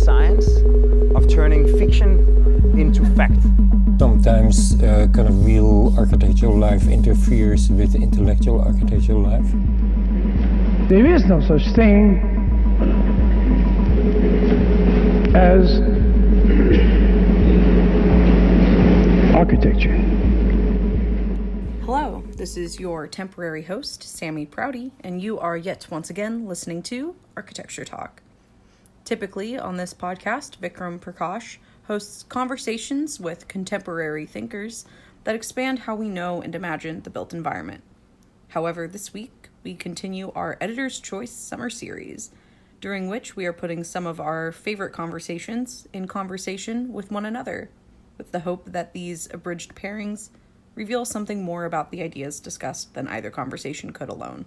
science of turning fiction into fact. Sometimes kind of real architectural life interferes with intellectual architectural life. There is no such thing as architecture. Hello, this is your temporary host, Sammy Prouty, and you are yet once again listening to Architecture Talk. Typically on this podcast, Vikram Prakash hosts conversations with contemporary thinkers that expand how we know and imagine the built environment. However, this week, we continue our Editor's Choice Summer Series, during which we are putting some of our favorite conversations in conversation with one another, with the hope that these abridged pairings reveal something more about the ideas discussed than either conversation could alone.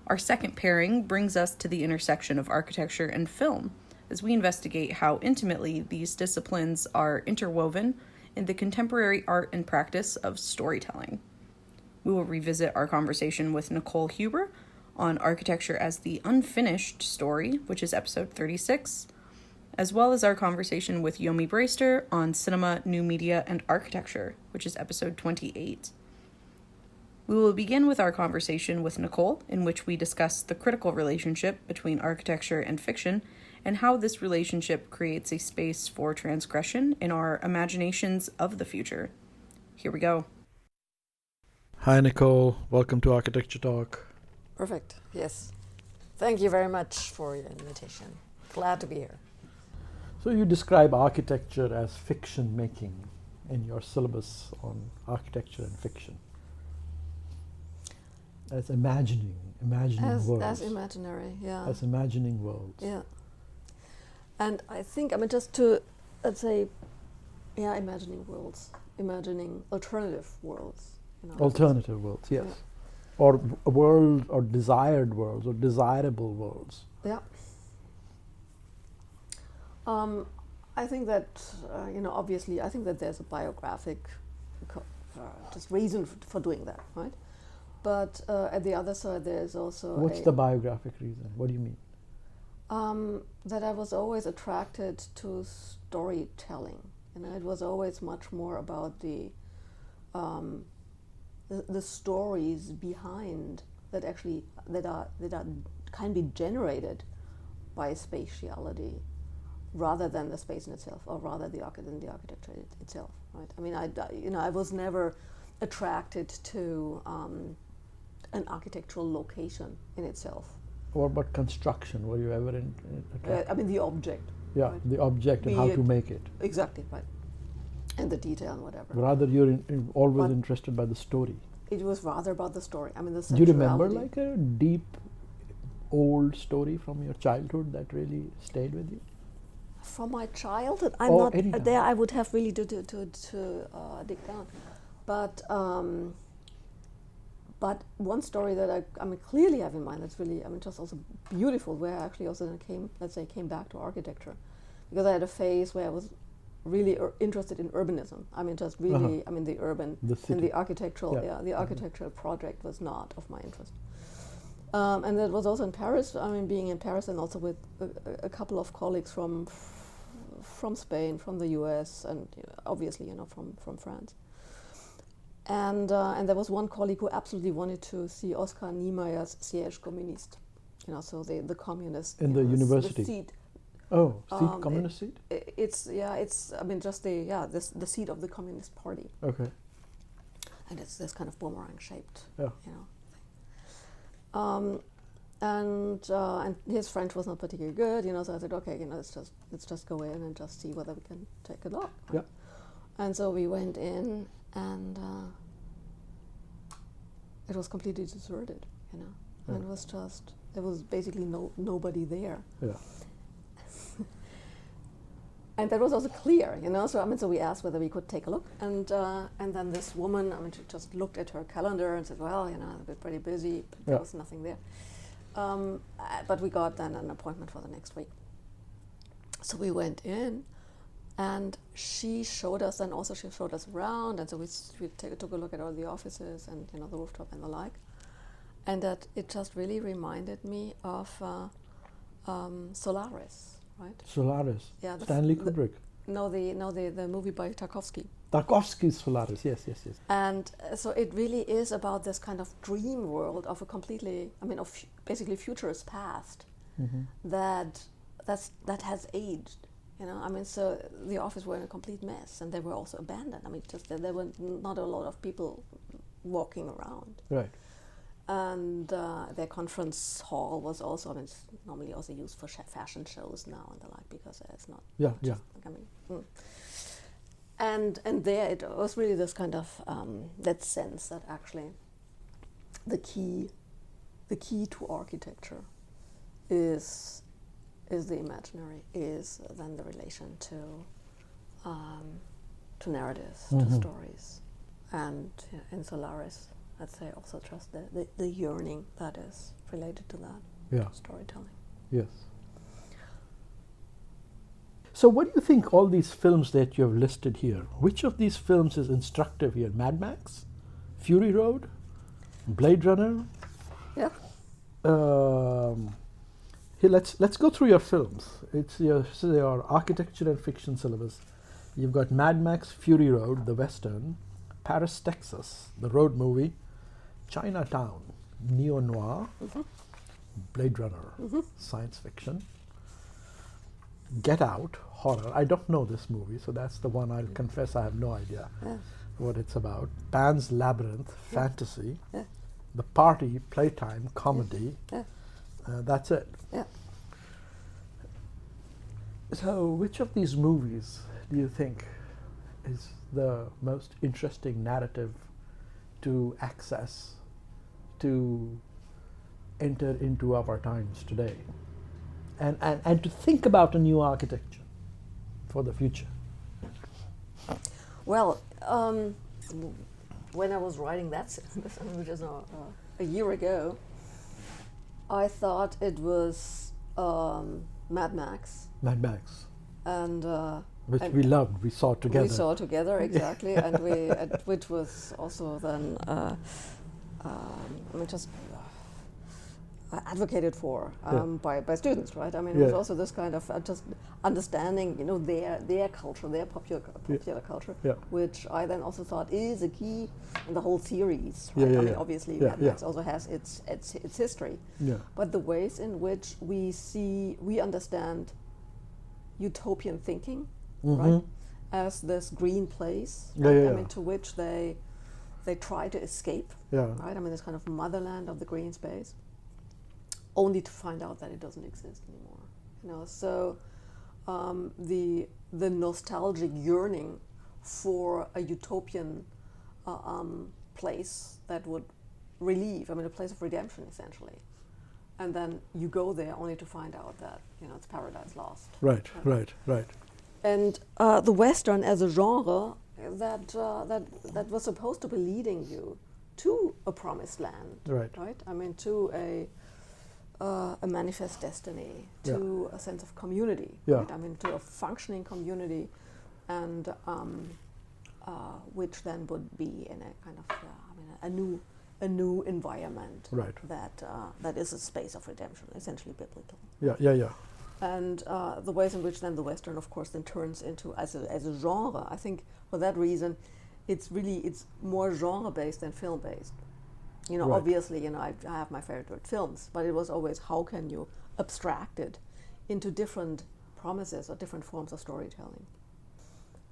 Our second pairing brings us to the intersection of architecture and film, as we investigate how intimately these disciplines are interwoven in the contemporary art and practice of storytelling. We will revisit our conversation with Nicole Huber on architecture as the unfinished story, which is episode 36, as well as our conversation with Yomi Braester on cinema, new media, and architecture, which is episode 28. We will begin with our conversation with Nicole, in which we discuss the critical relationship between architecture and fiction, and how this relationship creates a space for transgression in our imaginations of the future. Here we go. Hi, Nicole. Welcome to Architecture Talk. Perfect. Yes. Thank you very much for your invitation. Glad to be here. So you describe architecture as fiction making in your syllabus on architecture and fiction. As imagining worlds. As imaginary, yeah. As imagining worlds. Yeah. And I think, just to, let's say, imagining worlds, imagining alternative worlds. Alternative worlds, yes. Yeah. Or a world, or desired worlds, or desirable worlds. Yeah. I think that, obviously, I think that there's a biographic just reason for doing that, right? But at the other side, there's also What's the biographic reason? What do you mean? That I was always attracted to storytelling. It was always much more about the stories behind that can be generated by spatiality, rather than the space in itself, or rather than the architecture itself. Right? I was never attracted to an architectural location in itself. What about construction? Were you ever in the object. Yeah, right? the object and how to make it. Exactly, right. And the detail and whatever. Rather, you're always interested by the story. It was rather about the story. The Do you remember like a deep, old story from your childhood that really stayed with you? From my childhood? Anytime. There I would have really to dig down. But one story that I clearly have in mind that's really just also beautiful, where I actually also came back to architecture, because I had a phase where I was really interested in urbanism. The urban and the architectural. Yeah, the architectural project was not of my interest. And that was also in Paris. Being in Paris, and also with a couple of colleagues from Spain, from the US, and obviously from France. And there was one colleague who absolutely wanted to see Oscar Niemeyer's Siège Communiste. So the communist in the university. The seat. Oh, communist seat. It's the seat of the Communist Party. Okay. And it's this kind of boomerang shaped. Yeah. And his French was not particularly good. So I said, okay, let's just go in and just see whether we can take a look. Yeah. And so we went in. And it was completely deserted, Yeah. And there was basically nobody there. Yeah. And that was also clear, So we asked whether we could take a look, and then this woman, she just looked at her calendar and said, well, I've been pretty busy, but there was nothing there. But we got then an appointment for the next week. So we went in. And she showed us around, and so we took a look at all the offices and the rooftop and the like, and that it just really reminded me of Solaris, right? Solaris. Yeah, Stanley Kubrick. The movie by Tarkovsky. Tarkovsky's Solaris. Yes. And so it really is about this kind of dream world of a completely, of basically futurist past that has aged. So the office were in a complete mess, and they were also abandoned. There were not a lot of people walking around. Right. And their conference hall was also, it's normally also used for fashion shows now and the like, because it's not. Yeah. And there it was really this kind of that sense that actually the key to architecture is the imaginary, is then the relation to narratives, to stories, and in Solaris, I'd say also just the yearning that is related to that, Yeah. storytelling. Yes. So what do you think all these films that you have listed here, which of these films is instructive here? Mad Max? Fury Road? Blade Runner? Yeah. Here, let's go through your films. It's your architecture and fiction syllabus. You've got Mad Max, Fury Road, the Western, Paris, Texas, the road movie, Chinatown, neo-noir, Blade Runner, science fiction, Get Out, horror. I don't know this movie, so that's the one I'll confess I have no idea what it's about. Pan's Labyrinth, fantasy, The Party, playtime, comedy. That's it. Yeah. So which of these movies do you think is the most interesting narrative to access, to enter into our times today, and to think about a new architecture for the future? Well, when I was writing that syllabus, which is now a year ago, I thought it was Mad Max. Mad Max, And which we loved, we saw together. We saw together, exactly, and which was also then just advocated for by students, right? It was also this kind of just understanding, their culture, their popular culture, which I then also thought is a key in the whole series. Right? Obviously, Mad Max also has its history, but the ways in which we understand utopian thinking, right, as this green place, to which they try to escape, right? This kind of motherland of the green space, only to find out that it doesn't exist anymore. So the nostalgic yearning for a utopian place that would relieve, a place of redemption, essentially. And then you go there only to find out that it's paradise lost. Right. And the Western as a genre that was supposed to be leading you to a promised land, Right. To a manifest destiny, to a sense of community, Yeah. right? To a functioning community, and which then would be in a kind of a new environment, Right. that is a space of redemption, essentially biblical. Yeah. And the ways in which then the Western, of course, then turns into as a genre. I think for that reason, it's more genre based than film based. Right. Obviously, I have my favorite films, but it was always how can you abstract it into different promises or different forms of storytelling.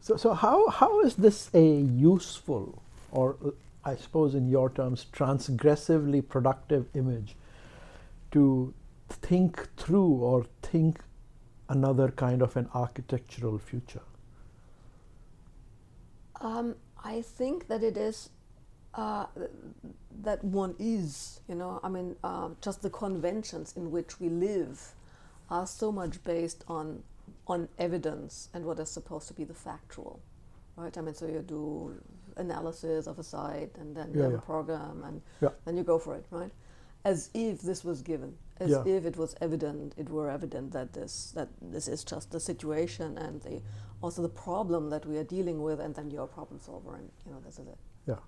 So how is this a useful, or I suppose in your terms, transgressively productive image to think through or think another kind of an architectural future? I think that it is that one is, just the conventions in which we live are so much based on evidence and what is supposed to be the factual, right? So you do analysis of a site, and then you have a program, and then you go for it, right? As if this was given, as if it was evident, that this is just the situation and also the problem that we are dealing with, and then you're a problem solver, and this is it. Yeah.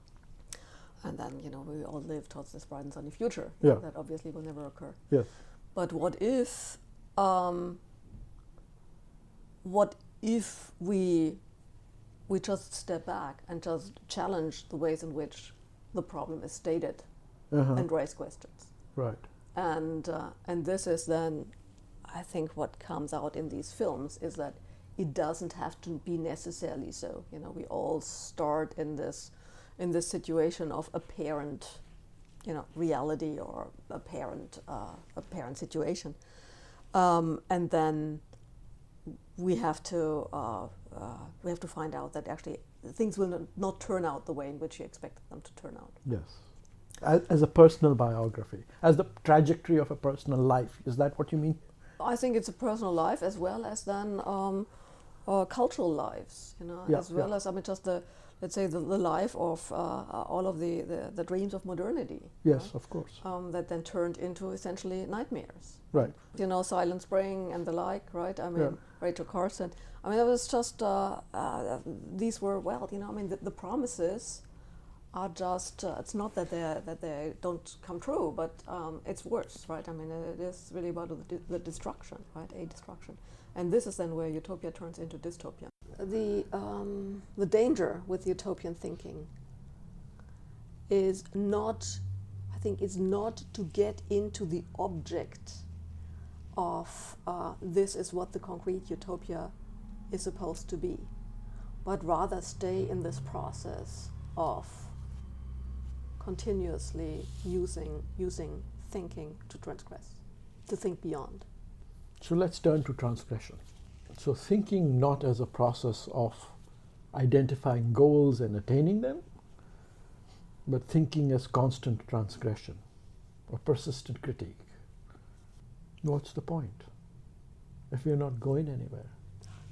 And then we all live towards this bright and sunny future. That obviously will never occur. Yes. But what if what if we just step back and just challenge the ways in which the problem is stated and raise questions. Right. And this is then, I think, what comes out in these films is that it doesn't have to be necessarily so. You know, we all start in this situation of apparent, you know, reality or apparent situation, and then we have to find out that actually things will not turn out the way in which you expected them to turn out. Yes. As a personal biography, as the trajectory of a personal life. Is that what you mean? I think it's a personal life as well as then cultural lives, you know, Yeah, as well as, I mean, just the life of all of the dreams of modernity. Yes, right? of course. That then turned into essentially nightmares. Right. You know, Silent Spring and the like, right? I mean, Yeah. Rachel Carson. I mean, it was just, these were, well, you know, I mean, the promises are just, it's not that they don't come true, but it's worse, right? I mean, it is really about the destruction, right? A destruction. And this is then where utopia turns into dystopia. The danger with utopian thinking is not, I think, is not to get into the object of this is what the concrete utopia is supposed to be, but rather stay in this process of continuously using thinking to transgress, to think beyond. So let's turn to transgression. So thinking not as a process of identifying goals and attaining them, but thinking as constant transgression or persistent critique. What's the point if you're not going anywhere?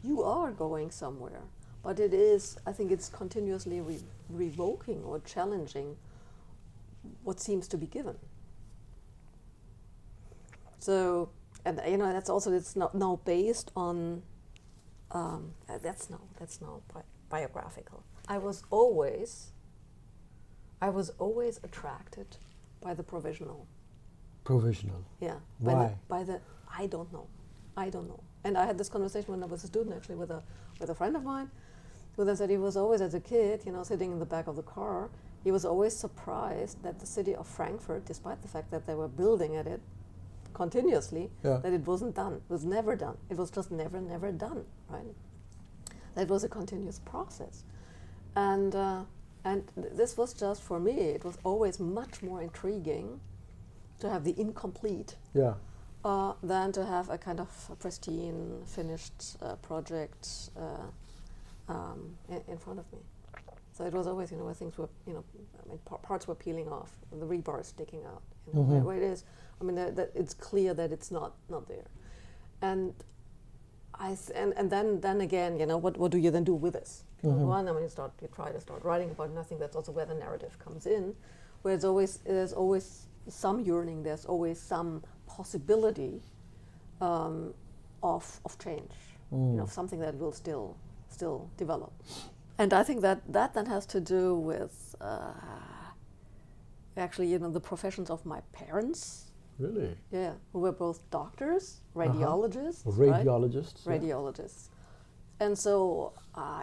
You are going somewhere, but it is, I think it's continuously revoking or challenging what seems to be given. So, and you know, that's also, it's not now based on, that's now biographical. I was always attracted by the provisional. Provisional. Yeah. Why? By the I don't know. And I had this conversation when I was a student, actually, with a friend of mine, who then said he was always, as a kid, you know, sitting in the back of the car, he was always surprised that the city of Frankfurt, despite the fact that they were building at it continuously, Yeah. that it wasn't done. It was never done. It was just never done, right? That was a continuous process. And this was just, for me, it was always much more intriguing to have the incomplete Yeah. than to have a kind of a pristine, finished project in front of me. So it was always, you know, where things were, you know, I mean, parts were peeling off, the rebar is sticking out. You know, where it is, I mean, that it's clear that it's not there. And and then again, you know, what do you then do with this? One, I mean, you try to start writing about nothing. That's also where the narrative comes in, where there's always some yearning, there's always some possibility of change, you know, something that will still develop. And I think that then has to do with actually, you know, the professions of my parents. Really? Yeah, who were both doctors, radiologists. Radiologists. Right? Radiologists. And so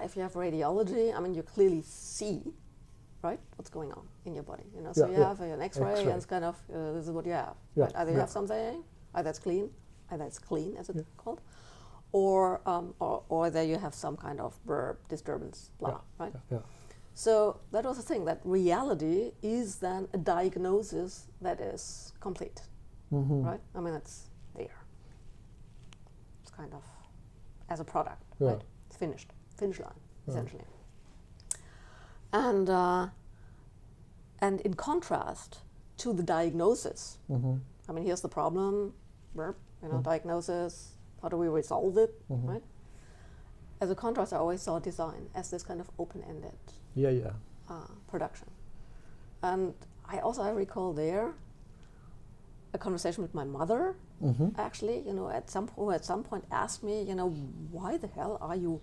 if you have radiology, I mean, you clearly see, right, what's going on in your body. You know, so you have an X-ray, and it's kind of this is what you have. Yeah. Right? Either you have something, either it's clean, as it's called, or there you have some kind of verb disturbance, blah, right? Yeah. So that was the thing, that reality is then a diagnosis that is complete, right? I mean, it's there. It's kind of as a product, right? It's finished, finish line, essentially. And in contrast to the diagnosis, I mean, here's the problem, verb, you know, diagnosis, how do we resolve it, right? As a contrast, I always saw design as this kind of open-ended production. And I recall there a conversation with my mother, actually, you know, who at some point asked me, you know, why the hell are you,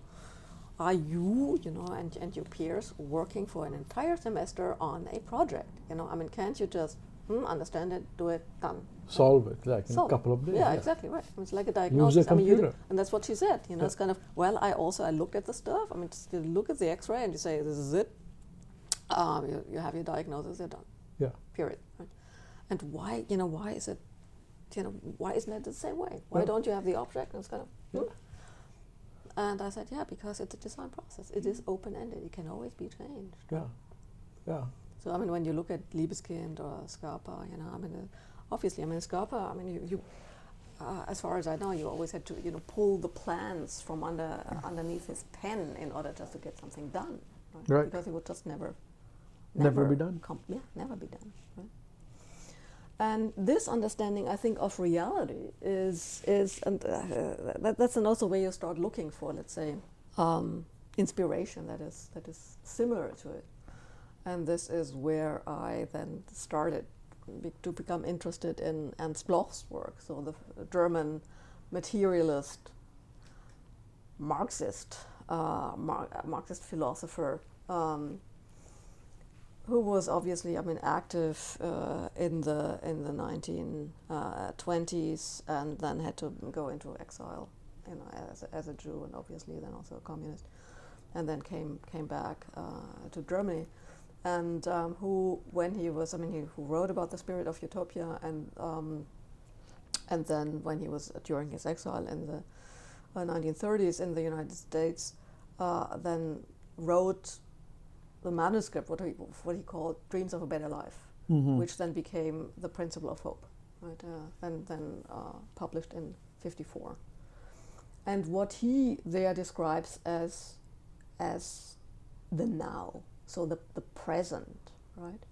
you know, and your peers working for an entire semester on a project? You know, I mean, can't you just understand it, do it, done. Solve it like in a Solve it. couple of days. Yeah, exactly right. It's like a diagnosis. Use a computer. And that's what she said. It's kind of, well, I looked at the stuff. Just you look at the X-ray and you say, this is it. You have your diagnosis. You're done. Yeah. Period. Right? And why? Why is it? Why isn't it the same way? Why Yeah. don't you have the object? And it's kind of. And I said, yeah, because it's a design process. It is open-ended. It can always be changed. Yeah. Yeah. So when you look at Liebeskind or Scarpa, obviously, Scarpa, you as far as I know, you always had to, pull the plans from underneath his pen in order just to get something done, Right. Because it would just never Never be done. Never be done, right? And this understanding, I think, of reality is that's also where you start looking for, let's say, inspiration that is similar to it. And this is where I then started to become interested in Ernst Bloch's work, so the German materialist, Marxist philosopher, who was obviously, active in the 1920s, and then had to go into exile, as a Jew, and obviously then also a communist, and then came back to Germany. And who, when he was, who wrote about the spirit of utopia, and then when he was during his exile in the 1930s in the United States, then wrote the manuscript, what he called Dreams of a Better Life, which then became the Principle of Hope, right? And then published in '54. And what he there describes as the now. So the present, right?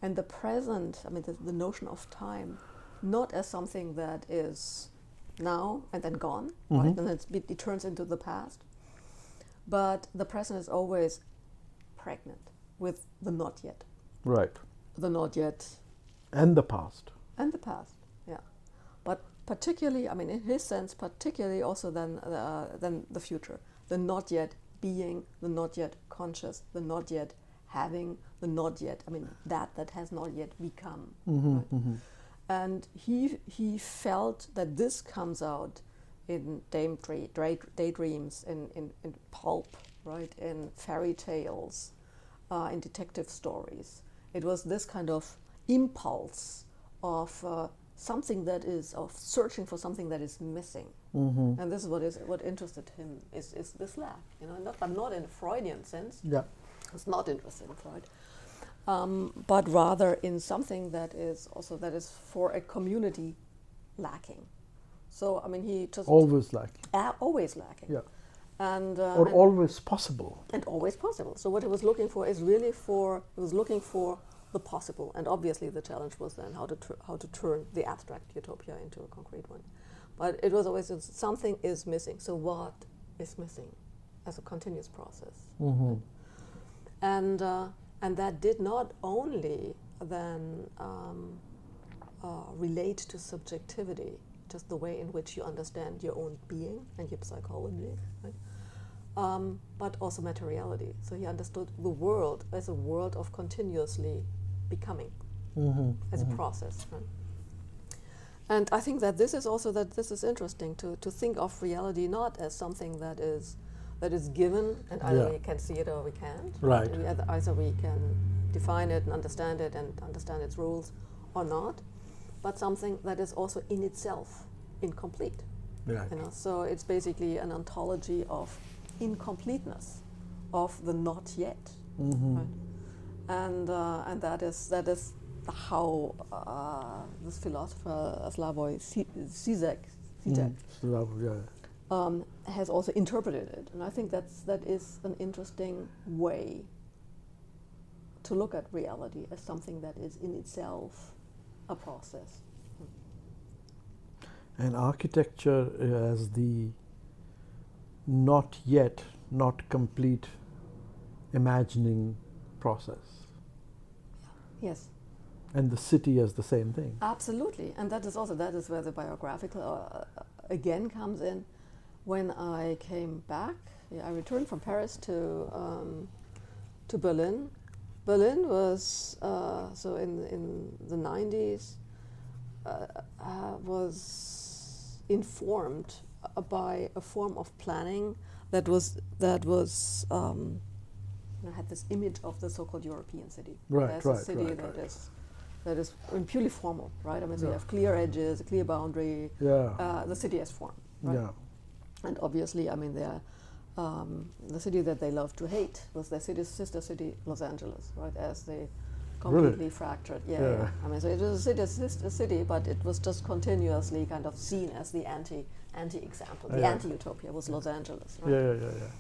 And the present, the notion of time, not as something that is now and then gone, right? And it turns into the past. But the present is always pregnant with the not yet. Right. The not yet. And the past. And the past, yeah. But particularly, in his sense, particularly also then the future. The not yet being, the not yet conscious, the not yet having, the not yet, that has not yet become. Right? And he felt that this comes out in daydreams, in pulp, right, in fairy tales, in detective stories. It was this kind of impulse of something that is, of searching for something that is missing. And this is what interested him, is this lack. I'm not in a Freudian sense. Yeah. I was not interested in Freud. But rather in something that is for a community lacking. So he just Always lacking. Always lacking. Yeah. And always possible. And always possible. So what he was looking for is really he was looking for the possible, and obviously the challenge was then how to turn the abstract utopia into a concrete one. But it was always something is missing. So what is missing as a continuous process? And that did not only then relate to subjectivity, just the way in which you understand your own being and your psychology, right? But also materiality. So he understood the world as a world of continuously becoming, as a process. Right? And I think that this is interesting to think of reality not as something that is given, and either we can see it or we can't. Right. Either we can define it and understand its rules, or not, but something that is also in itself incomplete. Right. So it's basically an ontology of incompleteness, of the not yet. Right? And that is how this philosopher Slavoj Zizek has also interpreted it, and I think that is an interesting way to look at reality as something that is in itself a process. And architecture as the not yet, not complete imagining process. Yes. And the city as the same thing. Absolutely, and that is where the biographical again comes in. When I came back, I returned from Paris to Berlin, Berlin was so in the 90s was informed by a form of planning that had this image of the so-called European city. Right, As right, a city right, that right. is purely formal, right? I mean, so you Yeah. have clear edges, a clear boundary. Yeah. The city as form, right? Yeah. And obviously, I mean, the city that they loved to hate was their sister city, Los Angeles, right? As they completely fractured. Yeah, Yeah. yeah. I mean, so it was a sister city, but it was just continuously kind of seen as the anti-example. The Yeah. anti-utopia was Los Angeles, right? Yeah.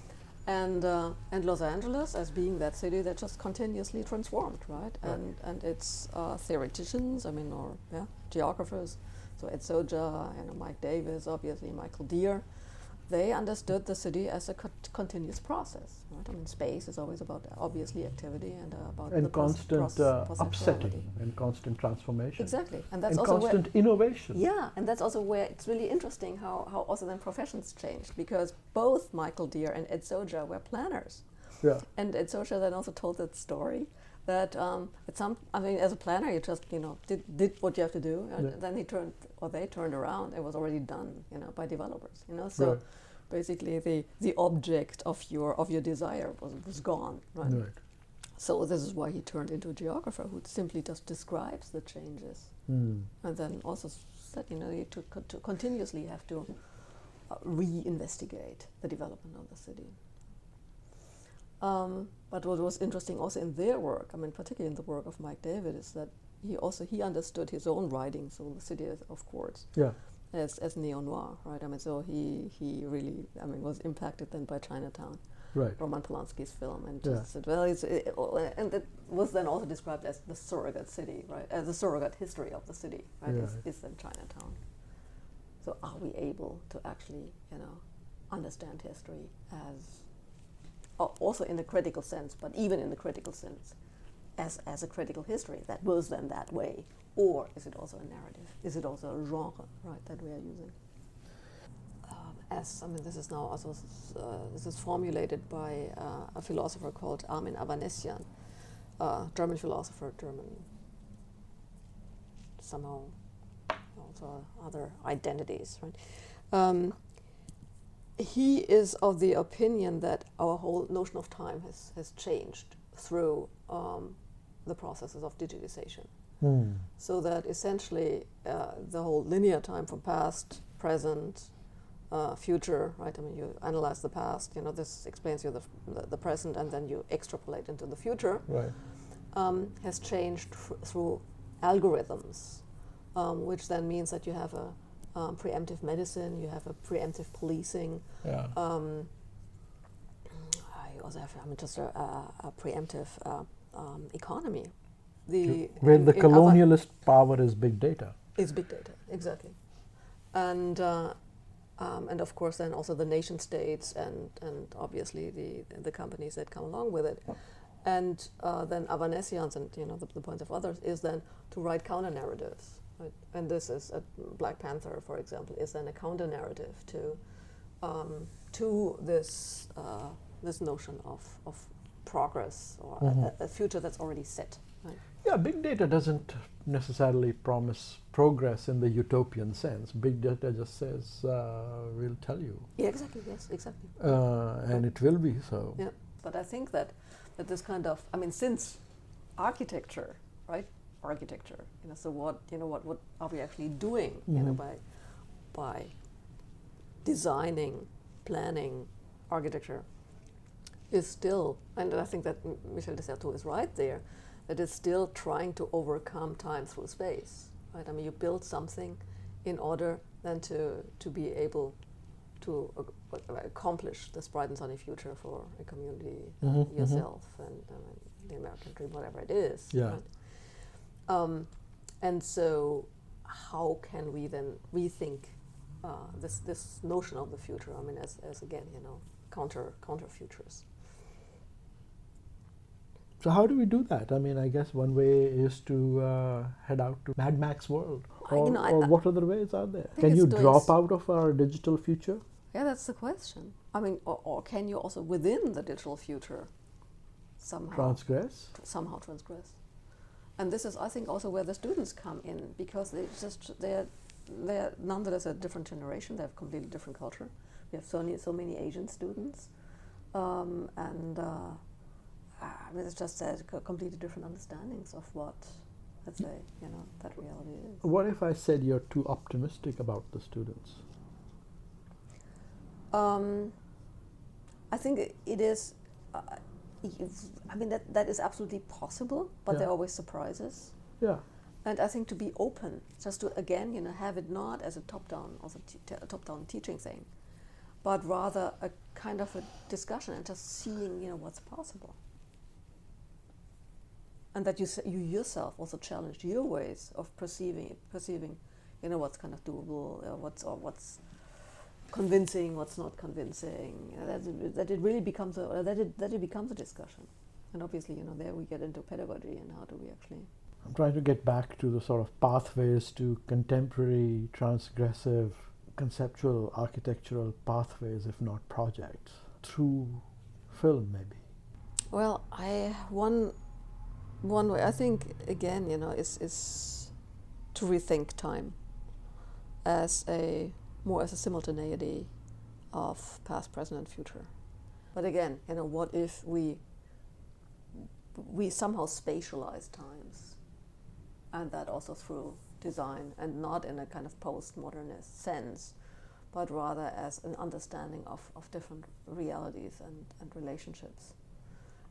And Los Angeles, as being that city that just continuously transformed, right? And its theoreticians, I mean, or geographers, so Ed Soja, Mike Davis, obviously Michael Deere, they understood the city as a continuous process, right? I mean, space is always about obviously activity and about And the constant potentiality. upsetting and constant transformation. Exactly, and that's And also constant innovation. yeah, and that's also where it's really interesting how also then professions changed, because both Michael Deere and Ed Soja were planners. Yeah. And Ed Soja then also told that story that as a planner, you just did what you have to do, and then they turned around. It was already done, by developers. So Right. basically the object of your desire was gone, right? Right. So this is why he turned into a geographer who simply just describes the changes, and then also said, you to continuously have to re-investigate the development of the city. But what was interesting also in their work, I mean, particularly in the work of Mike David, is that he understood his own writing, so the city, of course, Yeah. as neo-noir, right? I mean, so he really, I mean, was impacted then by Chinatown, Right. Roman Polanski's film, and Yeah. just said, well, and it was then also described as the surrogate city, right? As the surrogate history of the city, right? Yeah. Is then Chinatown. So are we able to actually, understand history as also in a critical sense, but even in the critical sense, as a critical history that was then that way, or is it also a narrative? Is it also a genre, right, that we are using? This is now also this is formulated by a philosopher called Armin Avanesian, German philosopher, somehow also other identities, right? He is of the opinion that our whole notion of time has changed through the processes of digitization. So that essentially the whole linear time from past, present, future, right? I mean, you analyze the past, this explains you the present, and then you extrapolate into the future, Right. has changed through algorithms, which then means that you have a preemptive medicine, you have a preemptive policing, Yeah. you also have just a preemptive economy. Where the in colonialist power is big data. It's big data, exactly. And of course then also the nation states and obviously the companies that come along with it. And then Avanesians and the point of others is then to write counter narratives. Right? And this is Black Panther, for example, is then a counter narrative to this notion of progress or a future that's already set. Right? Yeah, big data doesn't necessarily promise progress in the utopian sense. Big data just says, we'll tell you. Yeah, exactly, yes, exactly. And it will be so. Yeah, but I think that this kind of, I mean, since architecture, right? Architecture, so what are we actually doing, by designing, planning architecture is still, and I think that Michel de Certeau is right there, that it's still trying to overcome time through space, right? I mean, you build something in order then to be able to accomplish this bright and sunny future for a community, yourself, and the American dream, whatever it is. Yeah. Right? And so, how can we then rethink this notion of the future? I mean, as again, counter futures. So how do we do that? I mean, I guess one way is to head out to Mad Max world. Or what other ways are there? Can you drop out of our digital future? Yeah, that's the question. I mean, or can you also within the digital future somehow Transgress? transgress. And this is, I think, also where the students come in, because they're nonetheless a different generation. They have completely different culture. We have so many Asian students, I mean, it's just that completely different understandings of what, let's say, that reality is. What if I said you're too optimistic about the students? I think it is. I mean, that is absolutely possible, but there are always surprises. Yeah. And I think to be open, just to again, have it not as a top-down, top-down teaching thing, but rather a kind of a discussion and just seeing, what's possible. And that you yourself also challenge your ways of perceiving, what's kind of doable, what's convincing, what's not convincing. That it really becomes that it becomes a discussion. And obviously, there we get into pedagogy and how do we actually. I'm trying to get back to the sort of pathways to contemporary, transgressive, conceptual, architectural pathways, if not projects, through film, maybe. Well, one way I think again, is to rethink time as more as a simultaneity of past, present, and future. But again, what if we somehow spatialize times, and that also through design, and not in a kind of postmodernist sense, but rather as an understanding of different realities and relationships.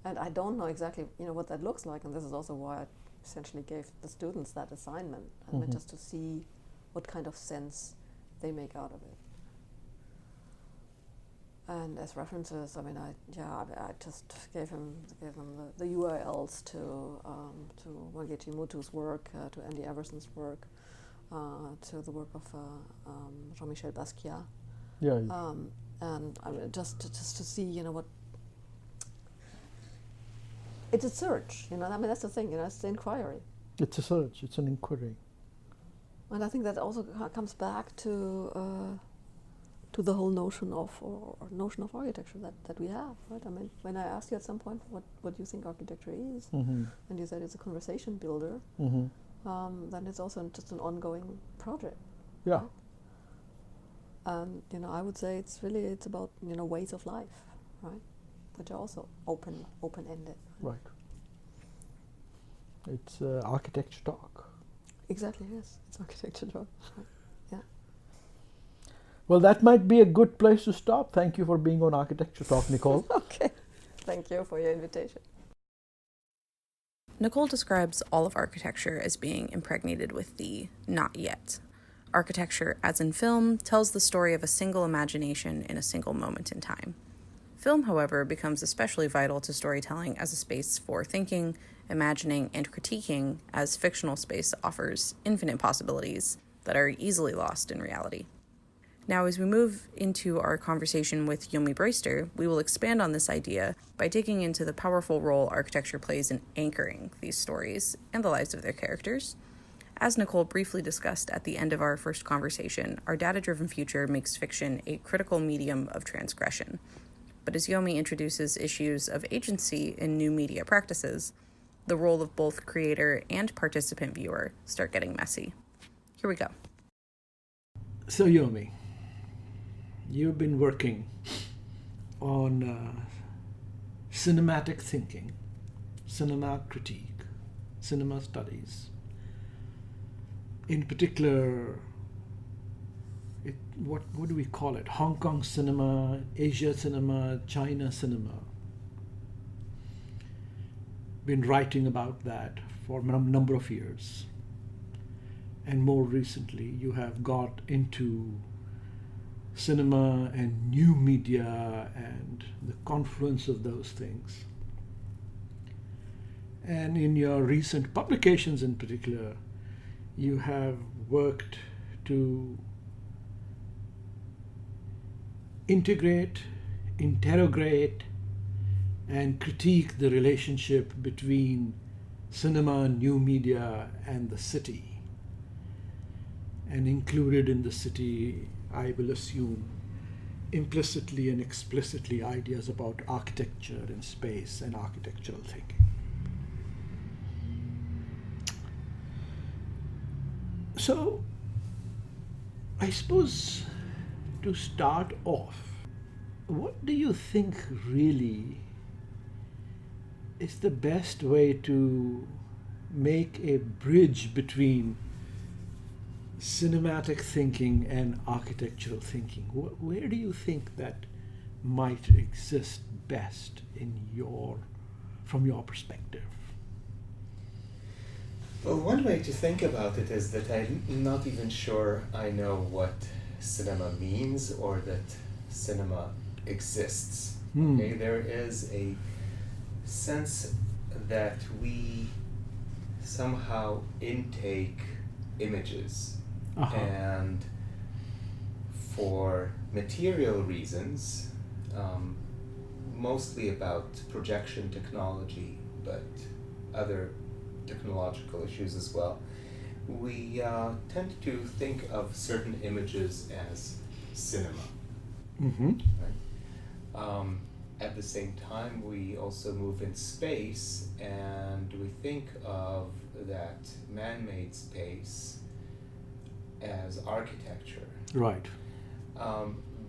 And I don't know exactly, what that looks like, and this is also why I essentially gave the students that assignment, I mean, just to see what kind of sense they make out of it. And as references, I mean, I just gave them the URLs to Wangechi Mutu's work, to Andy Everson's work, to the work of Jean-Michel Basquiat. Yeah. And I mean, just to see, what. It's a search, I mean, that's the thing, it's the inquiry. It's a search, it's an inquiry. And I think that also comes back to the whole notion of architecture that we have, right? I mean, when I asked you at some point what you think architecture is, and you said it's a conversation builder, then it's also just an ongoing project. Yeah. Right? And I would say it's about ways of life, right? Which are also open-ended. Right. It's architecture talk. Exactly, yes. It's architecture talk. Right. Yeah. Well, that might be a good place to stop. Thank you for being on Architecture Talk, Nicole. Okay. Thank you for your invitation. Nicole describes all of architecture as being impregnated with the not yet. Architecture, as in film, tells the story of a single imagination in a single moment in time. Film, however, becomes especially vital to storytelling as a space for thinking, imagining, and critiquing, as fictional space offers infinite possibilities that are easily lost in reality. Now, as we move into our conversation with Yomi Braester, we will expand on this idea by digging into the powerful role architecture plays in anchoring these stories and the lives of their characters. As Nicole briefly discussed at the end of our first conversation, our data-driven future makes fiction a critical medium of transgression. But as Yomi introduces issues of agency in new media practices, the role of both creator and participant viewer start getting messy. Here we go. So, Yomi, you've been working on cinematic thinking, cinema critique, cinema studies. In particular, what do we call it? Hong Kong cinema, Asia cinema, China cinema. Been writing about that for a number of years. And more recently, you have got into cinema and new media and the confluence of those things. And in your recent publications in particular, you have worked to integrate, interrogate, and critique the relationship between cinema, new media, and the city. And included in the city, I will assume, implicitly and explicitly ideas about architecture and space and architectural thinking. So, I suppose to start off, what do you think really is the best way to make a bridge between cinematic thinking and architectural thinking? Where do you think that might exist best from your perspective? Well, one way to think about it is that I'm not even sure I know what cinema means or that cinema exists. Okay, there is a sense that we somehow intake images, and for material reasons, mostly about projection technology, but other technological issues as well, we tend to think of certain images as cinema. Right? At the same time, we also move in space, and we think of that man-made space as architecture. Right.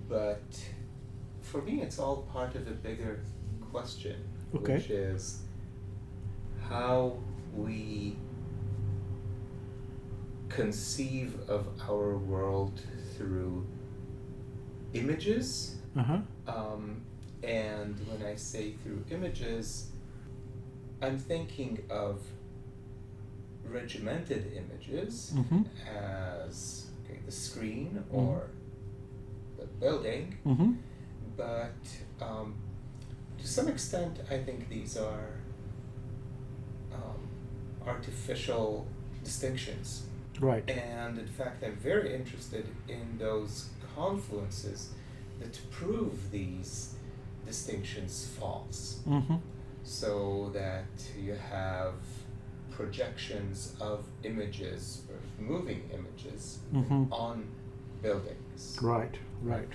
But for me, it's all part of a bigger question, which is how we conceive of our world through images. And when I say through images, I'm thinking of regimented images as the screen or the building, but to some extent I think these are artificial distinctions. Right. And in fact, I'm very interested in those confluences that prove these distinctions false. So that you have projections of images, or moving images, on buildings. Right, right.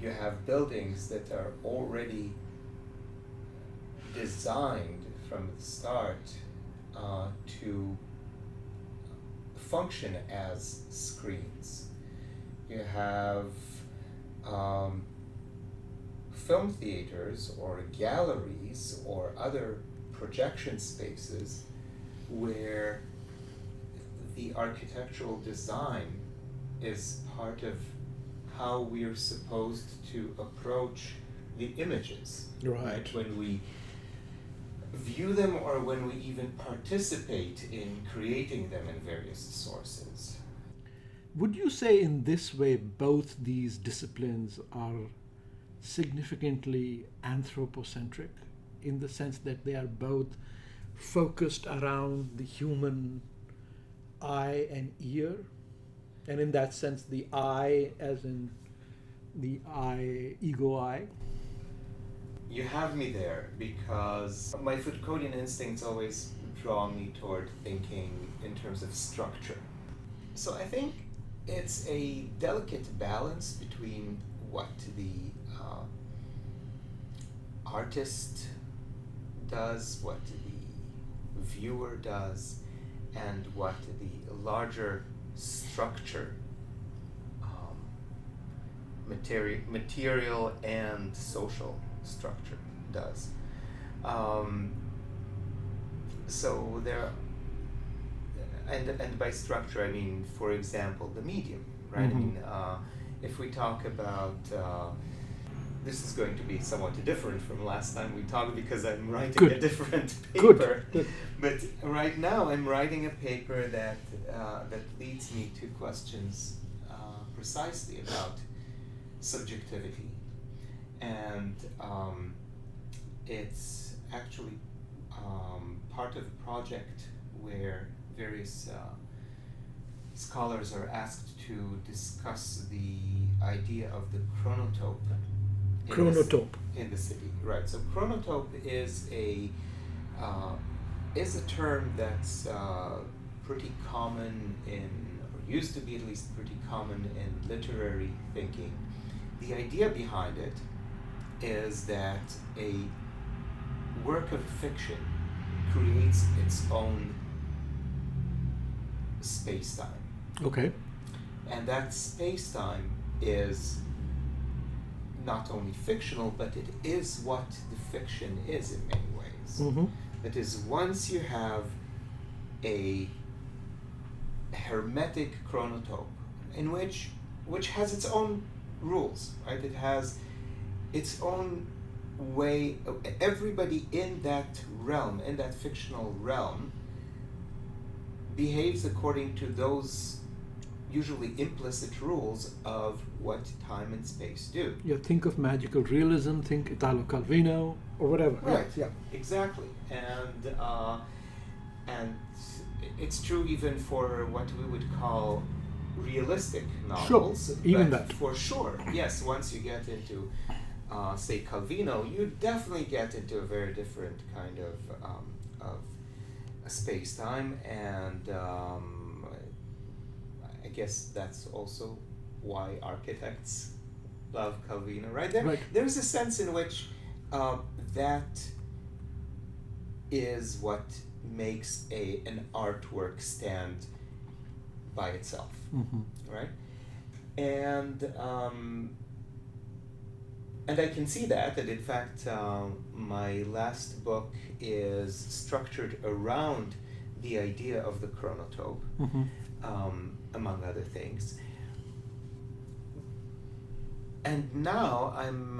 You have buildings that are already designed from the start to function as screens. You have film theaters or galleries or other projection spaces where the architectural design is part of how we are supposed to approach the images. Right. When we view them or when we even participate in creating them in various sources. Would you say in this way both these disciplines are significantly anthropocentric, in the sense that they are both focused around the human eye and ear, and in that sense the eye as in the eye, ego eye? You have me there because my Foucauldian instincts always draw me toward thinking in terms of structure. So I think it's a delicate balance between what the artist does, what the viewer does, and what the larger structure, material and social structure does. So there, and by structure I mean, for example, the medium, right? I mean, if we talk about this is going to be somewhat different from last time we talked because I'm writing a different paper. Good. But right now I'm writing a paper that that leads me to questions precisely about subjectivity, and it's actually part of a project where various scholars are asked to discuss the idea of the chronotope. In the city, right? So chronotope is a term that's pretty common in, or used to be at least pretty common in literary thinking, the idea behind it is that a work of fiction creates its own space-time. Okay. And that space-time is not only fictional, but it is what the fiction is in many ways. Mm-hmm. That is, once you have a hermetic chronotope in which has its own rules, right? It has its own way. Everybody in that realm, in that fictional realm, behaves according to those usually implicit rules of what time and space do. You think of magical realism, think Italo Calvino, or whatever. Right. Yeah. Exactly. And it's true even for what we would call realistic novels. Sure, even but that. For sure. Yes, once you get into, say, Calvino, you definitely get into a very different kind of a space-time, and I guess that's also why architects love Calvino, right? Right. There's a sense in which that is what makes an artwork stand by itself, Mm-hmm. right? And I can see that, and in fact, my last book is structured around the idea of the chronotope, Mm-hmm. among other things. And now I'm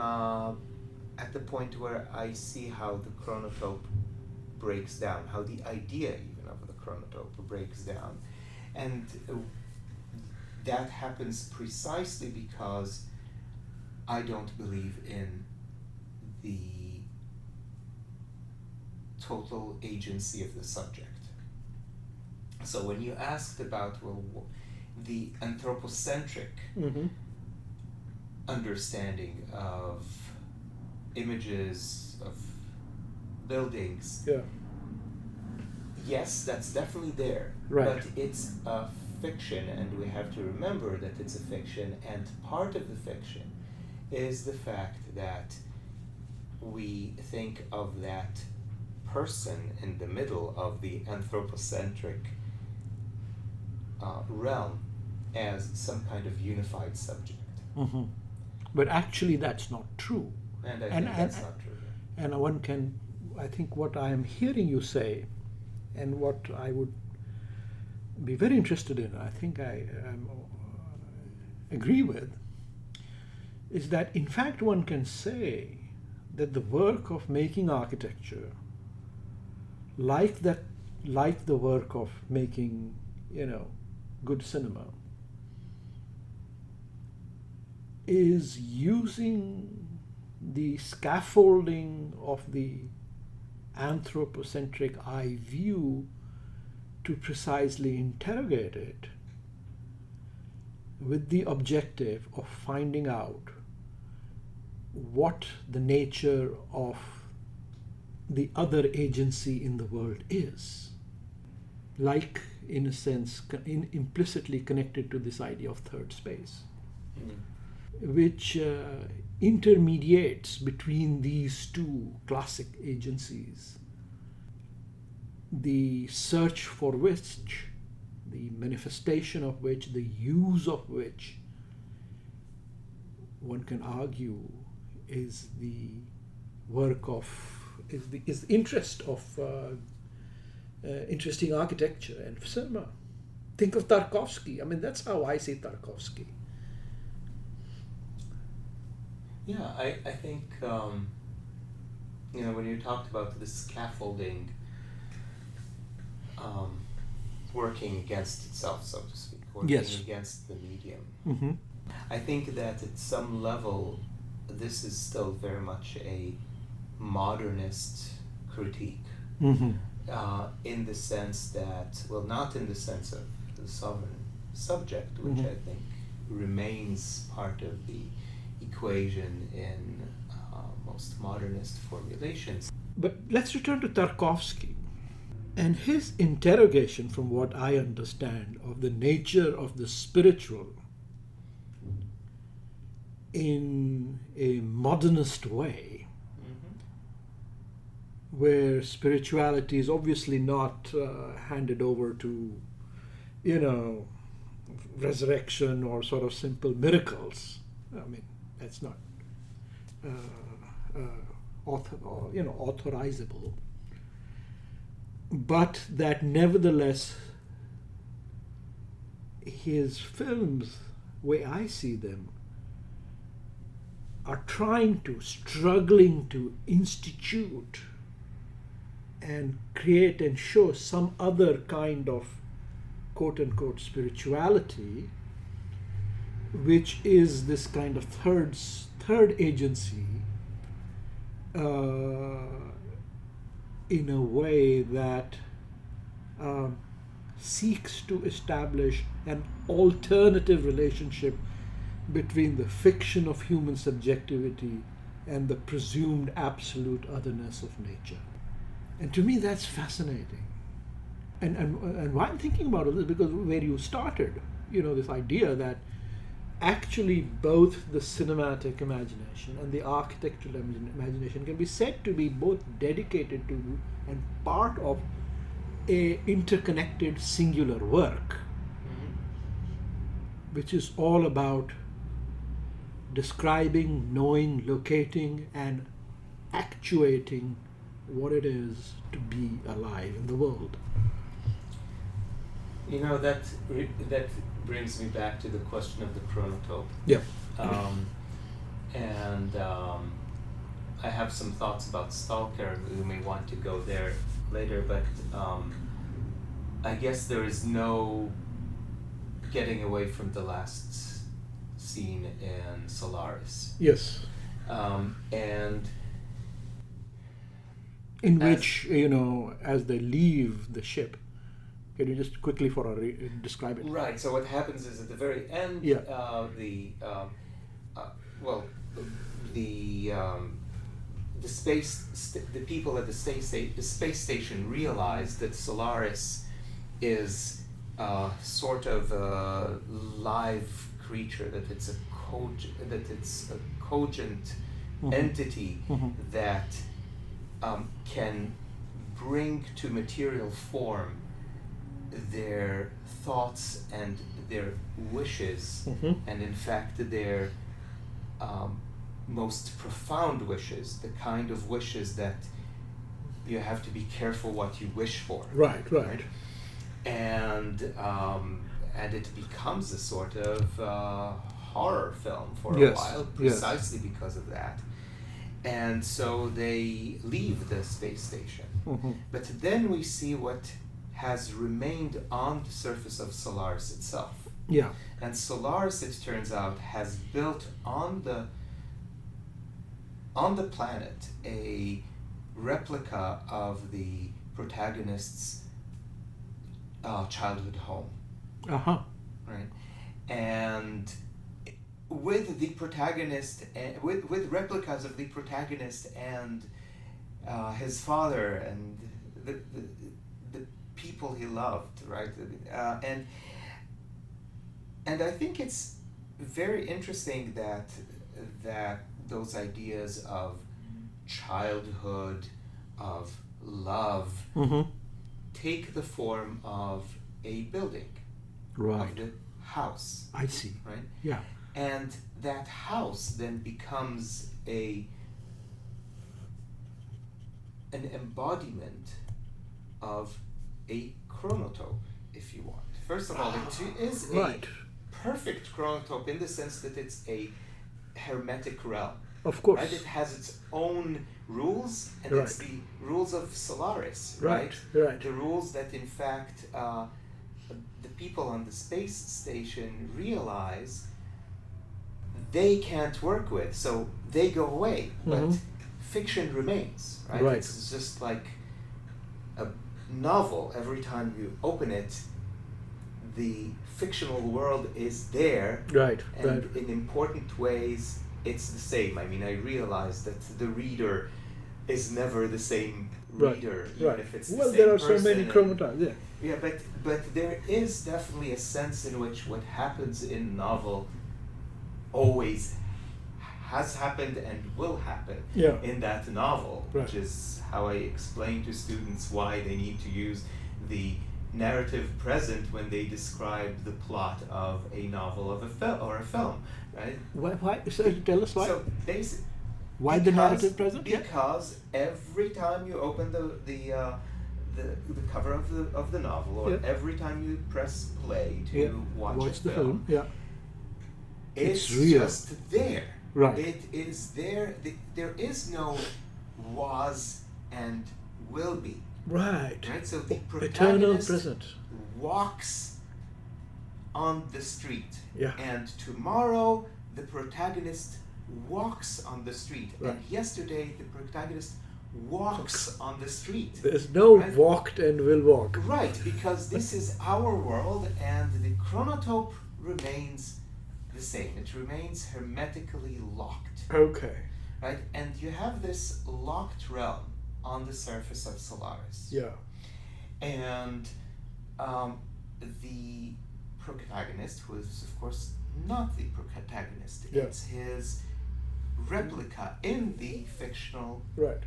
at the point where I see how the chronotope breaks down, how the idea even of the chronotope breaks down. And that happens precisely because I don't believe in the total agency of the subject. So when you asked about, well, the anthropocentric Mm-hmm. understanding of images, of buildings, Yeah. yes, that's definitely there. Right. But it's a fiction, and we have to remember that it's a fiction, and part of the fiction is the fact that we think of that person in the middle of the anthropocentric realm as some kind of unified subject. Mm-hmm. But actually that's not true. And I think that's not true. And one can, I think what I am hearing you say, and what I would be very interested in, I think I agree with, is that in fact one can say that the work of making architecture, like the work of making, good cinema, is using the scaffolding of the anthropocentric eye view to precisely interrogate it with the objective of finding out what the nature of the other agency in the world is, like in a sense implicitly connected to this idea of third space, which intermediates between these two classic agencies, the search for which, the manifestation of which, the use of which, one can argue is the work of, is the interest of interesting architecture and cinema. Think of Tarkovsky. I mean, that's how I see Tarkovsky. Yeah, I think, when you talked about the scaffolding working against itself, so to speak, working Yes. against the medium, Mm-hmm. I think that at some level, this is still very much a modernist critique, Mm-hmm. in the sense that, well, not in the sense of the sovereign subject, which Mhm. I think remains part of the equation in most modernist formulations. But let's return to Tarkovsky and his interrogation, from what I understand, of the nature of the spiritual in a modernist way, Mm-hmm. where spirituality is obviously not handed over to, resurrection or sort of simple miracles. I mean, that's not authorizable. But that nevertheless, his films, way I see them, are struggling to institute and create and show some other kind of quote unquote spirituality, which is this kind of third agency, in a way that seeks to establish an alternative relationship between the fiction of human subjectivity and the presumed absolute otherness of nature. And to me, that's fascinating. And why I'm thinking about it is because where you started, this idea that actually both the cinematic imagination and the architectural imagination can be said to be both dedicated to and part of a interconnected singular work, which is all about describing, knowing, locating, and actuating what it is to be alive in the world. That brings me back to the question of the chronotope. Yeah. I have some thoughts about Stalker. We may want to go there later, but I guess there is no getting away from the last scene in Solaris. Yes. And in which, as they leave the ship, can you just quickly describe it? Right. So what happens is at the very end, Yeah. The people at the space station realize that Solaris is sort of a live creature, that it's a cogent entity that can bring to material form their thoughts and their wishes, and in fact their most profound wishes, the kind of wishes that you have to be careful what you wish for. Right. And it becomes a sort of horror film for a Yes, while, yes. precisely because of that. And so they leave the space station. But then we see what has remained on the surface of Solaris itself. Yeah. And Solaris, it turns out, has built on the planet a replica of the protagonist's childhood home. Right? And with the protagonist, with replicas of the protagonist and his father and the people he loved, right? And I think it's very interesting that those ideas of childhood, of love, take the form of a building, Right. of the house, I see. right? Yeah. And that house then becomes an embodiment of a chronotope, if you want. First of all, it is Right. a perfect chronotope in the sense that it's a hermetic realm. Of course. Right? It has its own rules, and Right. it's the rules of Solaris, Right. The rules that, in fact, the people on the space station realize they can't work with, so they go away. But fiction remains, right? Right. It's just like a novel. Every time you open it, the fictional world is there, Right. and Right. in important ways it's the same. I mean, I realize that the reader is never the same reader, even Right. if it's the Well, same there are so person many and- chromatides. Yeah. Yeah, but there is definitely a sense in which what happens in novel always has happened and will happen Yeah. in that novel, Right. which is how I explain to students why they need to use the narrative present when they describe the plot of a novel of a film or a film, right? Why? So tell us why. So Why the narrative present? Yeah. Because every time you open the cover of the novel, or Yeah. every time you press play to Yeah. watch a the film. Yeah. it's real. just there. Right. It is there. There is no was and will be. Right. Right. So the Eternal protagonist present. walks on the street, Yeah. and tomorrow the protagonist walks on the street, Right. and yesterday the protagonist walks on the street. There's no Right. walked and will walk. Right, because this is our world, and the chronotope remains the same. It remains hermetically locked, Okay. right? And you have this locked realm on the surface of Solaris. Yeah. And the protagonist, who is of course not the protagonist, Yeah. it's his replica in the fictional Right.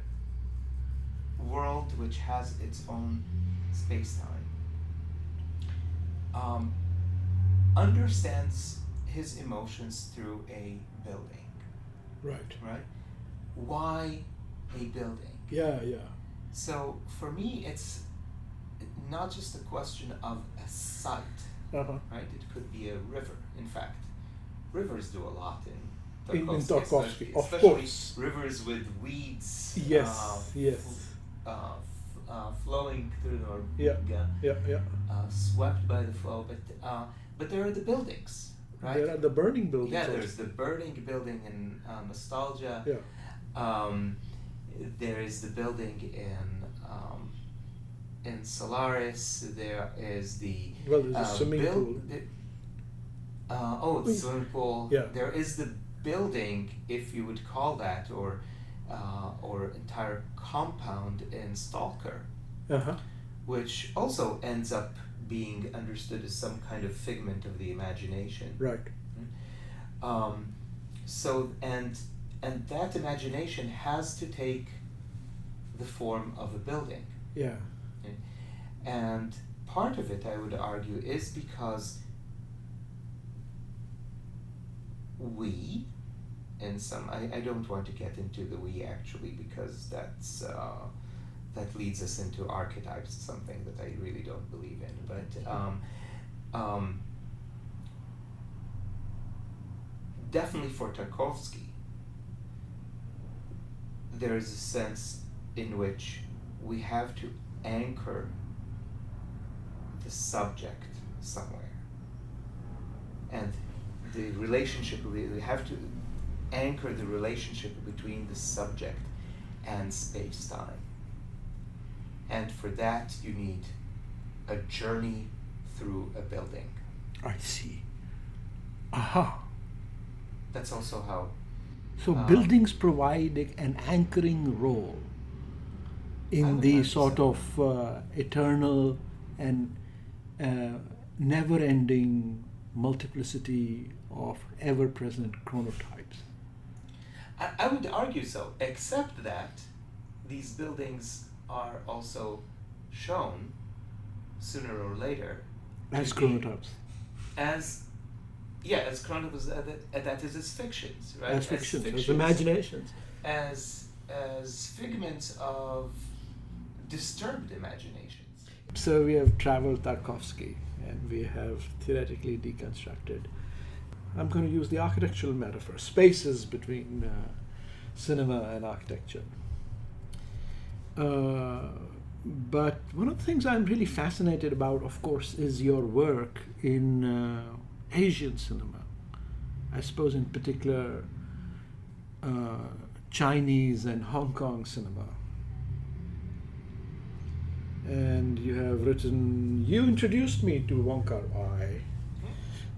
world, which has its own space-time, understands his emotions through a building, Right. right? Why a building? Yeah. Yeah. So for me, it's not just a question of a site, Uh-huh. right? It could be a river. In fact, rivers do a lot in In Tarkovsky, Tarkovsky, of especially course. rivers with weeds. Yes, yes. Flowing through or Yeah. being Yeah. swept by the flow, but there are the buildings, right? There are the burning buildings. Yeah, also. there's the burning building in Nostalgia. Yeah. There is the building in Solaris. There is the Well, there's a swimming pool. the swimming pool. Yeah. There is the building, if you would call that, or entire compound in Stalker, Uh-huh. which also ends up being understood as some kind of figment of the imagination. Right. So and that imagination has to take the form of a building. Yeah. And part of it, I would argue, is because we, in some, I don't want to get into the we actually, because that leads us into archetypes, something that I really don't believe in. But definitely for Tarkovsky, there is a sense in which we have to anchor the subject somewhere, and the relationship, we have to anchor the relationship between the subject and space-time, and for that you need a journey through a building. I see. Aha. That's also how So buildings provide an anchoring role I in would the argue sort so. of eternal and never-ending multiplicity of ever-present chronotypes. I would argue so, except that these buildings are also shown sooner or later As to be- chronotypes. as chronicles that is as fictions, right? As fictions, as imaginations. as figments of disturbed imaginations. So we have traveled Tarkovsky and we have theoretically deconstructed. I'm going to use the architectural metaphor, spaces between cinema and architecture. But one of the things I'm really fascinated about, of course, is your work in Asian cinema. I suppose in particular Chinese and Hong Kong cinema. And you have written, you introduced me to Wong Kar-wai.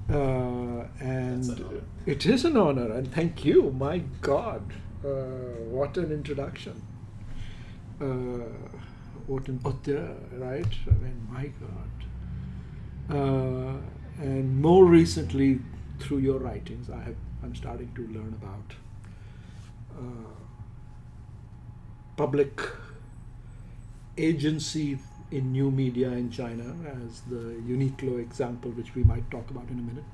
And That's an honor. it is an honor, and thank you, my God. What an introduction. What an auteur, right? I mean, my God. And more recently, through your writings, I'm starting to learn about public agency in new media in China, as the Uniqlo example, which we might talk about in a minute.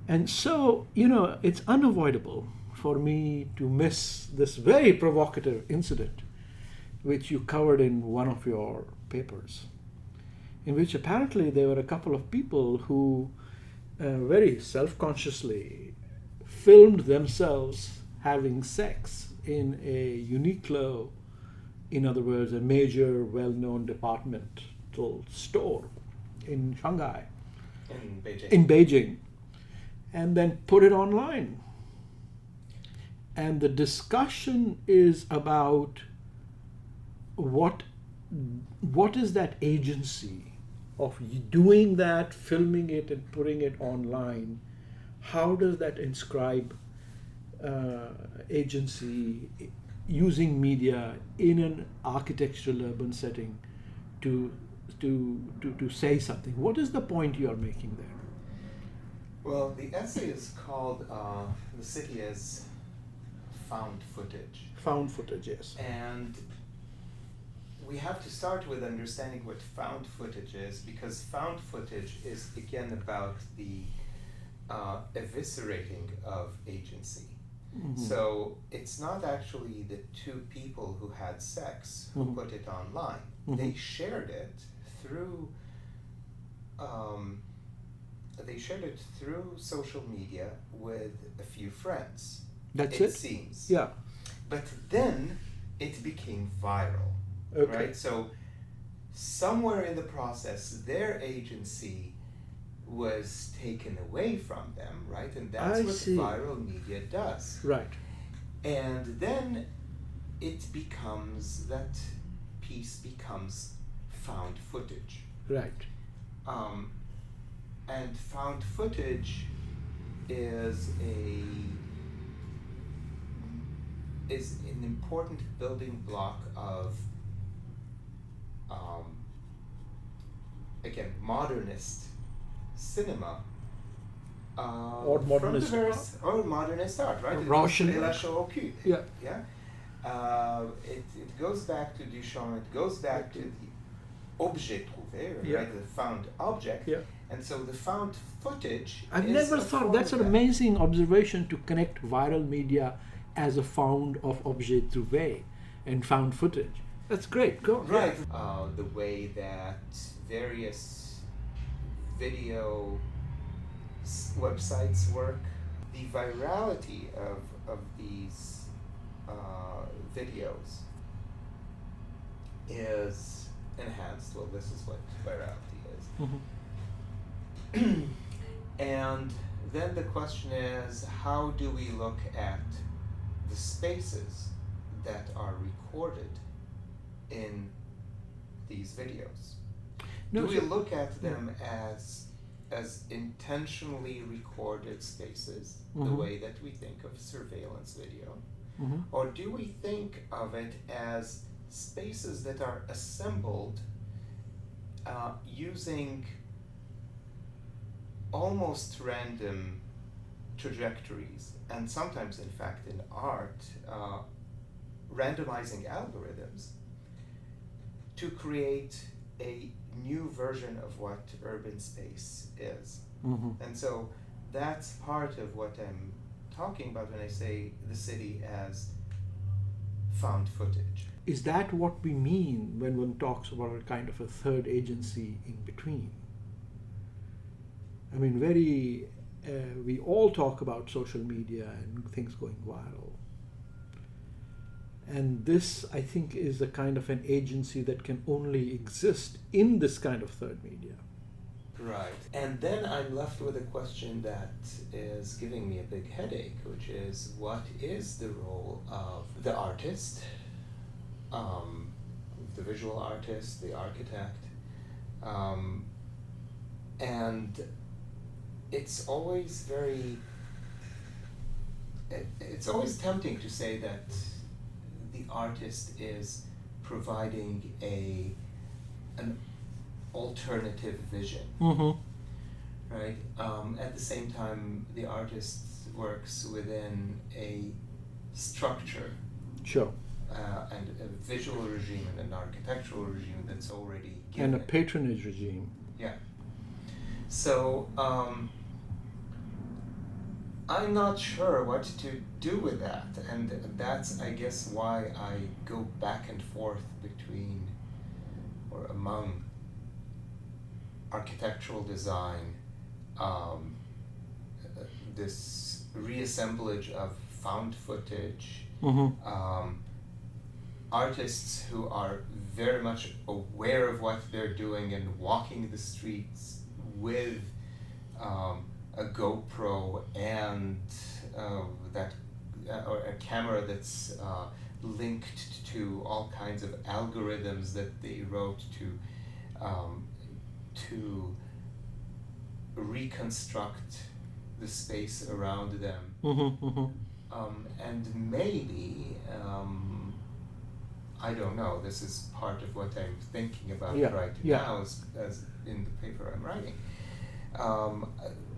And so, it's unavoidable for me to miss this very provocative incident, which you covered in one of your papers, in which apparently there were a couple of people who very self-consciously filmed themselves having sex in a Uniqlo, in other words, a major well-known departmental store in Shanghai, in Beijing, and then put it online. And the discussion is about what is that agency of doing that, filming it and putting it online. How does that inscribe agency using media in an architectural urban setting to say something? What is the point you are making there? Well, the essay is called The City as Found Footage. Found footage, yes. And we have to start with understanding what found footage is, because found footage is again about the eviscerating of agency. Mm-hmm. So it's not actually the two people who had sex who put it online. Mm-hmm. They shared it through social media with a few friends. That's it? It seems. Yeah. But then it became viral. Okay. Right? So somewhere in the process, their agency was taken away from them, right? And that's what viral media does. Right. And then that piece becomes found footage. Right. And found footage is an important building block of again, modernist cinema, or modernist art. Or modernist art, right? Yeah. Yeah. It goes back to Duchamp. It goes back to the objet trouvé, right? The found object. Yeah. And so the found footage. I've never thought that's an amazing observation, to connect viral media as a found of objet trouvé and found footage. That's great. Go on. Right. The way that various video websites work, the virality of these videos is enhanced. Well, this is what virality is. Mm-hmm. And then the question is, how do we look at the spaces that are recorded in these videos? Do we look at them as intentionally recorded spaces, the way that we think of surveillance video? Or do we think of it as spaces that are assembled using almost random trajectories, and sometimes, in fact, in art, randomizing algorithms to create a new version of what urban space is? And so that's part of what I'm talking about when I say the city as found footage. Is that what we mean when one talks about a kind of a third agency in between? I mean, we all talk about social media and things going viral. And this, I think, is a kind of an agency that can only exist in this kind of third media. Right. And then I'm left with a question that is giving me a big headache, which is, what is the role of the artist, the visual artist, the architect? And it's always tempting to say that the artist is providing an alternative vision, right? At the same time, the artist works within a structure Sure. and a visual regime and an architectural regime that's already given. And a patronage regime. Yeah. So I'm not sure what to do with that, and that's, I guess, why I go back and forth between or among architectural design, this reassemblage of found footage, artists who are very much aware of what they're doing and walking the streets with a GoPro and that or a camera that's linked to all kinds of algorithms that they wrote to reconstruct the space around them. And maybe I don't know. This is part of what I'm thinking about now, as in the paper I'm writing.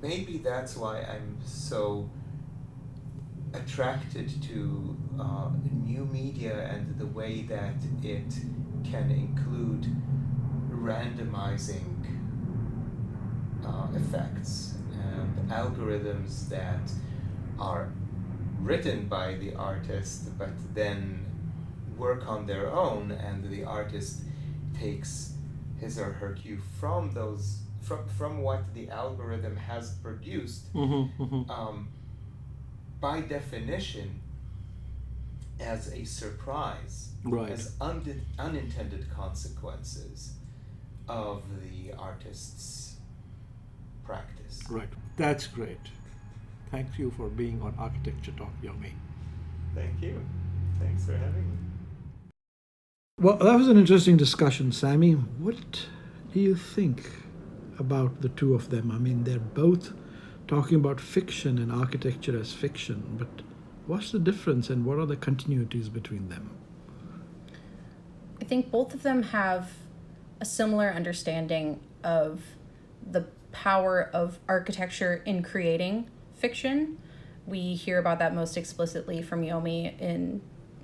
Maybe that's why I'm so attracted to new media and the way that it can include randomizing effects and algorithms that are written by the artist but then work on their own, and the artist takes his or her cue from those from what the algorithm has produced, by definition as a surprise, as unintended consequences of the artist's practice. Right. That's great. Thank you for being on Architecture Talk, Yomi. Thank you. Thanks for having me. Well, that was an interesting discussion, Sammy. What do you think about the two of them? I mean, they're both talking about fiction and architecture as fiction, but what's the difference and what are the continuities between them? I think both of them have a similar understanding of the power of architecture in creating fiction. We hear about that most explicitly from Yomi in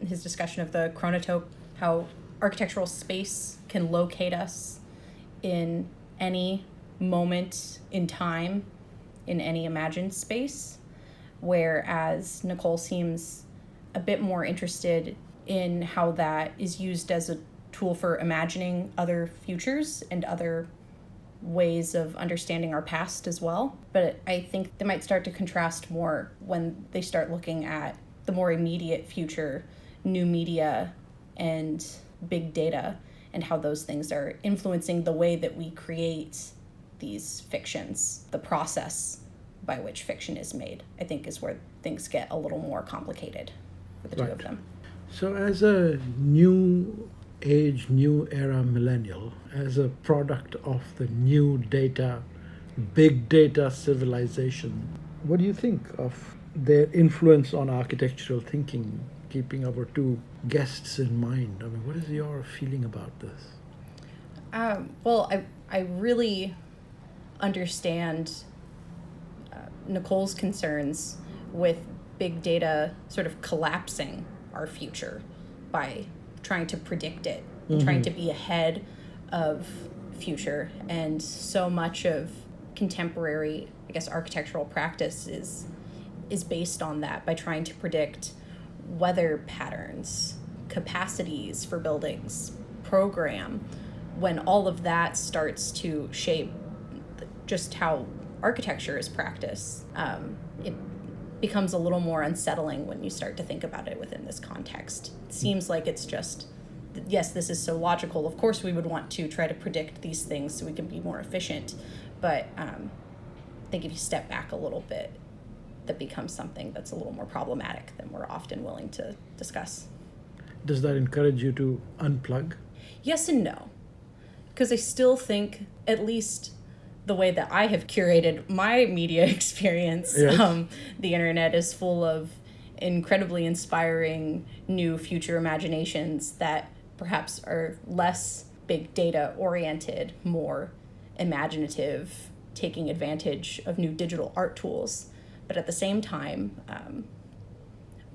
his discussion of the chronotope, how architectural space can locate us in any moment in time, in any imagined space, whereas Nicole seems a bit more interested in how that is used as a tool for imagining other futures and other ways of understanding our past as well. But I think they might start to contrast more when they start looking at the more immediate future, new media and big data, and how those things are influencing the way that we create these fictions. The process by which fiction is made, I think, is where things get a little more complicated for the two of them. So as a new age, new era millennial, as a product of the new data, big data civilization, what do you think of their influence on architectural thinking, keeping our two guests in mind? I mean, what is your feeling about this? Well, I really understand Nicole's concerns with big data sort of collapsing our future by trying to predict it, and trying to be ahead of future. And so much of contemporary, I guess, architectural practice is based on that, by trying to predict weather patterns, capacities for buildings, program, when all of that starts to shape just how architecture is practiced. It becomes a little more unsettling when you start to think about it within this context. It seems like it's just, yes, this is so logical. Of course, we would want to try to predict these things so we can be more efficient. But I think if you step back a little bit, that becomes something that's a little more problematic than we're often willing to discuss. Does that encourage you to unplug? Yes and no. Because I still think, at least the way that I have curated my media experience, Yes. The internet is full of incredibly inspiring new future imaginations that perhaps are less big data oriented, more imaginative, taking advantage of new digital art tools. But at the same time,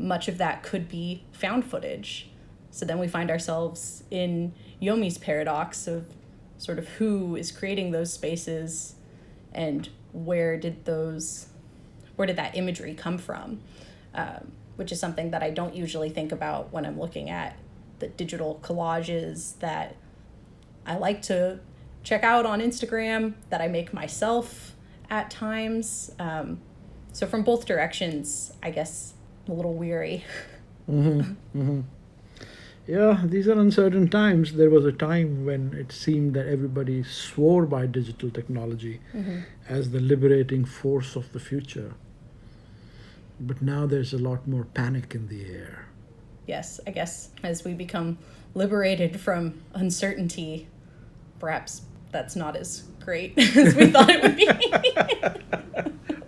much of that could be found footage. So then we find ourselves in Yomi's paradox of sort of who is creating those spaces and where did that imagery come from, which is something that I don't usually think about when I'm looking at the digital collages that I like to check out on Instagram, that I make myself at times. So from both directions, I guess I'm a little weary. Yeah, these are uncertain times. There was a time when it seemed that everybody swore by digital technology as the liberating force of the future. But now there's a lot more panic in the air. Yes, I guess as we become liberated from uncertainty, perhaps that's not as great as we thought it would be.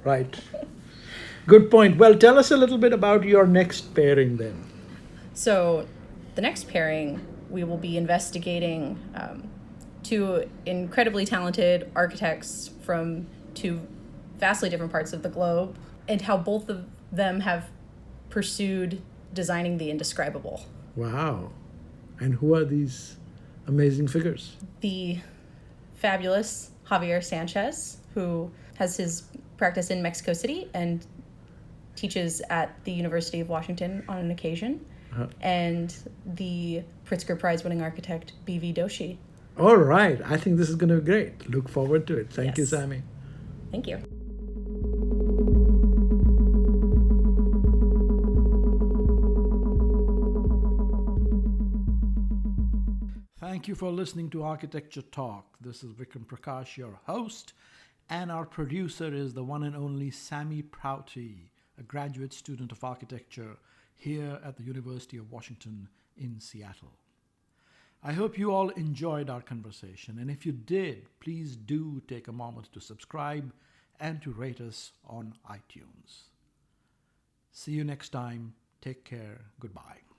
Right. Good point. Well, tell us a little bit about your next pairing then. So the next pairing, we will be investigating two incredibly talented architects from two vastly different parts of the globe and how both of them have pursued designing the indescribable. Wow. And who are these amazing figures? The fabulous Javier Sanchez, who has his practice in Mexico City and teaches at the University of Washington on an occasion, and the Pritzker Prize-winning architect B.V. Doshi. All right. I think this is going to be great. Look forward to it. Thank you, Yes. Sammy. Thank you. Thank you for listening to Architecture Talk. This is Vikram Prakash, your host, and our producer is the one and only Sammy Prouty, a graduate student of architecture here at the University of Washington in Seattle. I hope you all enjoyed our conversation, and if you did, please do take a moment to subscribe and to rate us on iTunes. See you next time. Take care. Goodbye.